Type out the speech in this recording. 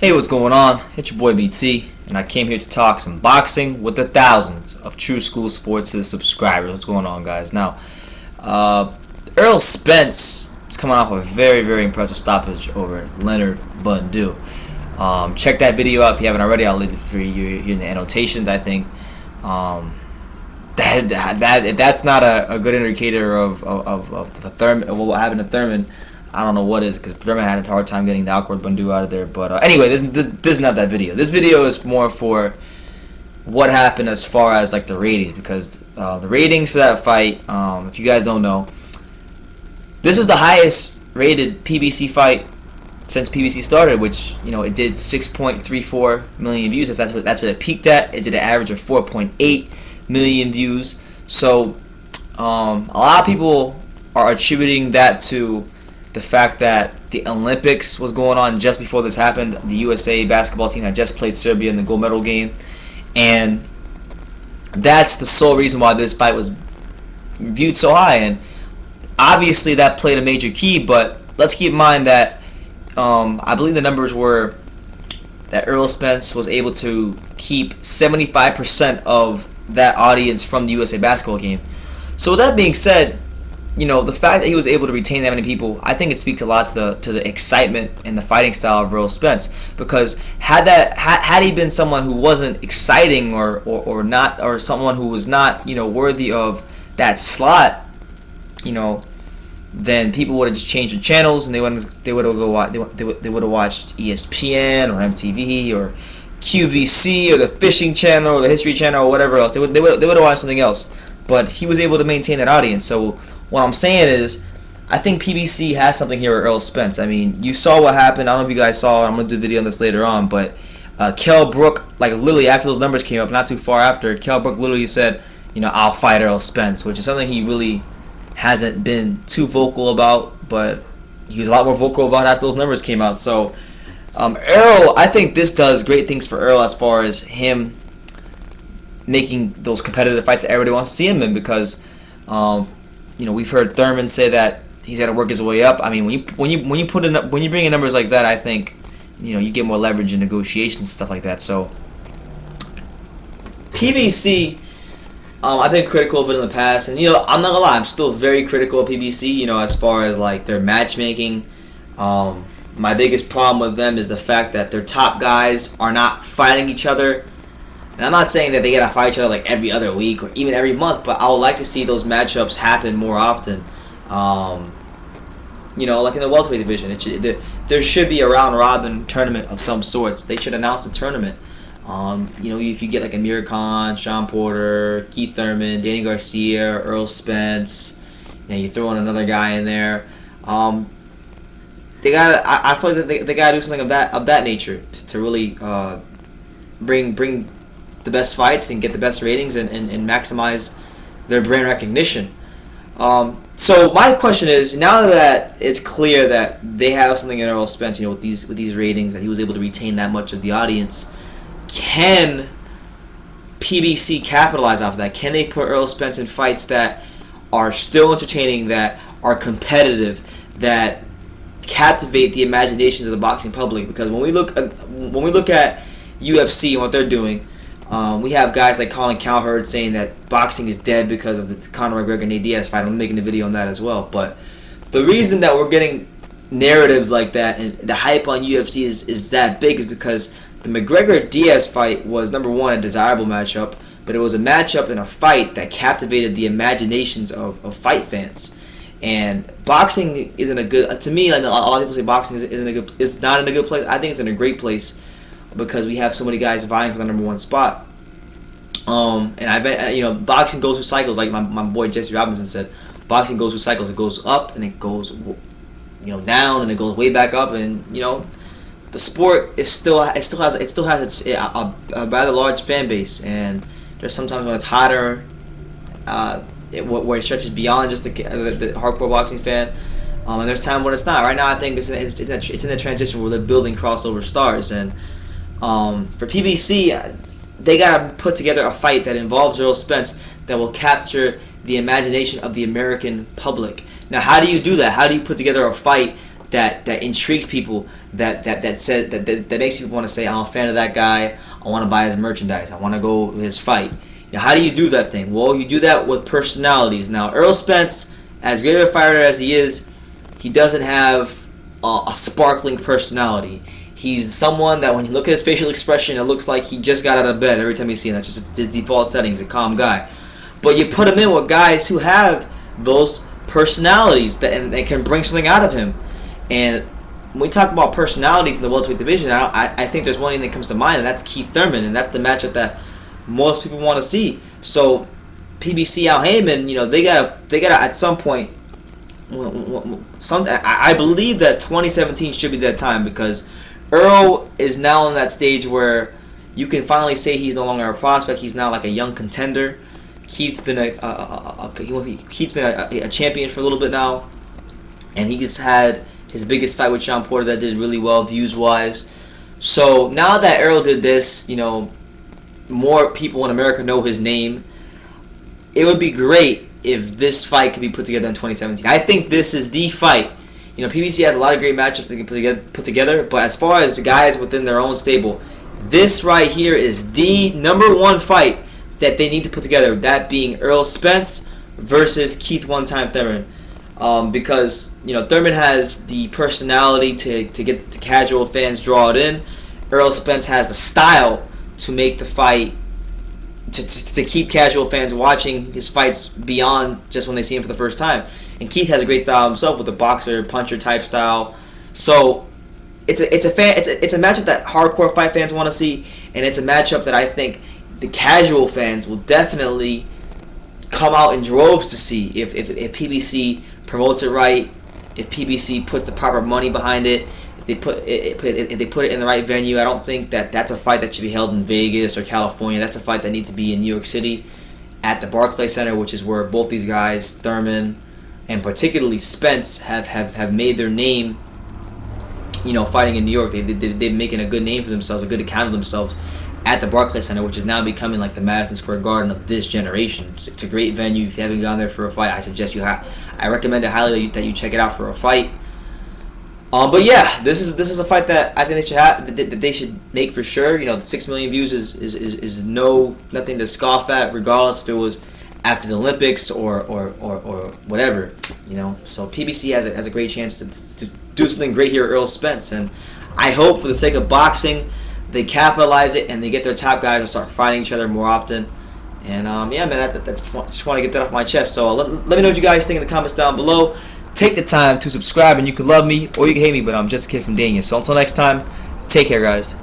Hey, what's going on? It's your boy BT, and I came here to talk some boxing with the thousands of True School Sports' subscribers. What's going on, guys? Now, Errol Spence is coming off a very, very impressive stoppage over Leonard Bundu. Check that video out if you haven't already. I'll leave it for you here in the annotations. I think that's not a good indicator of the Thurman, of what happened to Thurman. I don't know what is, because Thurman had a hard time getting the awkward Bundu out of there. But anyway, this is not that video. This video is more for what happened as far as like the ratings, because the ratings for that fight, if you guys don't know, this was the highest rated PBC fight since PBC started, which, you know, it did 6.34 million views. That's what it peaked at. It did an average of 4.8 million views. So a lot of people are attributing that to the fact that the Olympics was going on just before this happened. The USA basketball team had just played Serbia in the gold medal game, and that's the sole reason why this fight was viewed so high. And obviously that played a major key, but let's keep in mind that I believe the numbers were that Errol Spence was able to keep 75% of that audience from the USA basketball game. So with that being said, you know, the fact that he was able to retain that many people, I think it speaks a lot to the excitement and the fighting style of Errol Spence. Because had he been someone who wasn't exciting or not, or someone who was not, you know, worthy of that slot, you know, then people would have just changed their channels and they would have watched ESPN or MTV or QVC or the Fishing Channel or the History Channel or whatever else. They would have watched something else. But he was able to maintain that audience. So what I'm saying is, I think PBC has something here with Errol Spence. I mean, you saw what happened. I don't know if you guys saw it. I'm going to do a video on this later on. But Kell Brook, like literally after those numbers came up, not too far after, Kell Brook literally said, you know, I'll fight Errol Spence, which is something he really hasn't been too vocal about. But he was a lot more vocal about after those numbers came out. So Errol, I think this does great things for Errol as far as him making those competitive fights that everybody wants to see him in, because you know, we've heard Thurman say that he's got to work his way up. I mean, when you bring in numbers like that, I think, you know, you get more leverage in negotiations and stuff like that. So PBC, I've been critical of it in the past, and, you know, I'm not gonna lie, I'm still very critical of PBC. You know, as far as like their matchmaking, my biggest problem with them is the fact that their top guys are not fighting each other. And I'm not saying that they gotta fight each other like every other week or even every month, but I would like to see those matchups happen more often. You know, like in the welterweight division, there should be a round robin tournament of some sorts. They should announce a tournament. You know, if you get like Amir Khan, Sean Porter, Keith Thurman, Danny Garcia, Errol Spence, you know, you throw in another guy in there. They gotta. I feel like they gotta do something of that nature to really bring the best fights and get the best ratings and maximize their brand recognition. So my question is, now that it's clear that they have something in Errol Spence, you know, with these ratings, that he was able to retain that much of the audience, can PBC capitalize off of that? Can they put Errol Spence in fights that are still entertaining, that are competitive, that captivate the imaginations of the boxing public? Because when we look at UFC and what they're doing, we have guys like Colin Cowherd saying that boxing is dead because of the Conor McGregor Nate Diaz fight. I'm making a video on that as well. But the reason that we're getting narratives like that and the hype on UFC is that big is because the McGregor-Diaz fight was, number one, a desirable matchup, but it was a matchup in a fight that captivated the imaginations of fight fans. And boxing isn't a good, to me, like a lot of people say boxing is not in a good place. I think it's in a great place, because we have so many guys vying for the number one spot. And I bet, you know, boxing goes through cycles. Like my boy Jesse Robinson said, boxing goes through cycles. It goes up and it goes, you know, down and it goes way back up. And, you know, the sport is still has a rather large fan base. And there's sometimes when it's hotter, where it stretches beyond just the hardcore boxing fan. And there's time when it's not. Right now, I think it's in the transition where they're building crossover stars. And for PBC, they gotta put together a fight that involves Errol Spence that will capture the imagination of the American public. Now, how do you do that? How do you put together a fight that intrigues people, that makes people want to say, I'm a fan of that guy. I want to buy his merchandise. I want to go to his fight. How do you do that thing? Well, you do that with personalities. Now, Errol Spence, as great of a fighter as he is, he doesn't have a sparkling personality. He's someone that when you look at his facial expression, it looks like he just got out of bed every time you see him. That's just his default setting. He's a calm guy. But you put him in with guys who have those personalities and they can bring something out of him. And when we talk about personalities in the welterweight division, I think there's one thing that comes to mind, and that's Keith Thurman, and that's the matchup that most people want to see. So PBC Al Haymon, they gotta at some point. I believe that 2017 should be that time, because Errol is now in that stage where you can finally say he's no longer a prospect. He's now like a young contender. Keith's been a champion for a little bit now, and he's had his biggest fight with Sean Porter that did really well views wise. So now that Errol did this, more people in America know his name. It would be great if this fight could be put together in 2017. I think this is the fight. PBC has a lot of great matchups they can put together, but as far as the guys within their own stable, this right here is the number one fight that they need to put together. That being Errol Spence versus Keith One-Time Thurman. Because Thurman has the personality to get the casual fans drawn in. Errol Spence has the style to make the fight to keep casual fans watching his fights beyond just when they see him for the first time. And Keith has a great style himself with the boxer puncher type style. So it's a matchup that hardcore fight fans want to see, and it's a matchup that I think the casual fans will definitely come out in droves to see if PBC promotes it right, if PBC puts the proper money behind it, if they put it in the right venue. I don't think that's a fight that should be held in Vegas or California. That's a fight that needs to be in New York City at the Barclays Center, which is where both these guys, Thurman and particularly Spence, have made their name, fighting in New York. They're making a good name for themselves, a good account of themselves at the Barclays Center, which is now becoming like the Madison Square Garden of this generation. It's a great venue. If you haven't gone there for a fight, I recommend it highly that you check it out for a fight. But yeah, this is a fight that I think they should make for sure. The 6 million views is nothing to scoff at, regardless if it was after the Olympics or whatever. So PBC has a great chance to do something great here at Errol Spence, and I hope for the sake of boxing they capitalize it and they get their top guys to start fighting each other more often. And yeah, man, I just want to get that off my chest. So let me know what you guys think in the comments down below. Take the time to subscribe, and you can love me or you can hate me, but I'm just a kid from Dania. So until next time, take care, guys.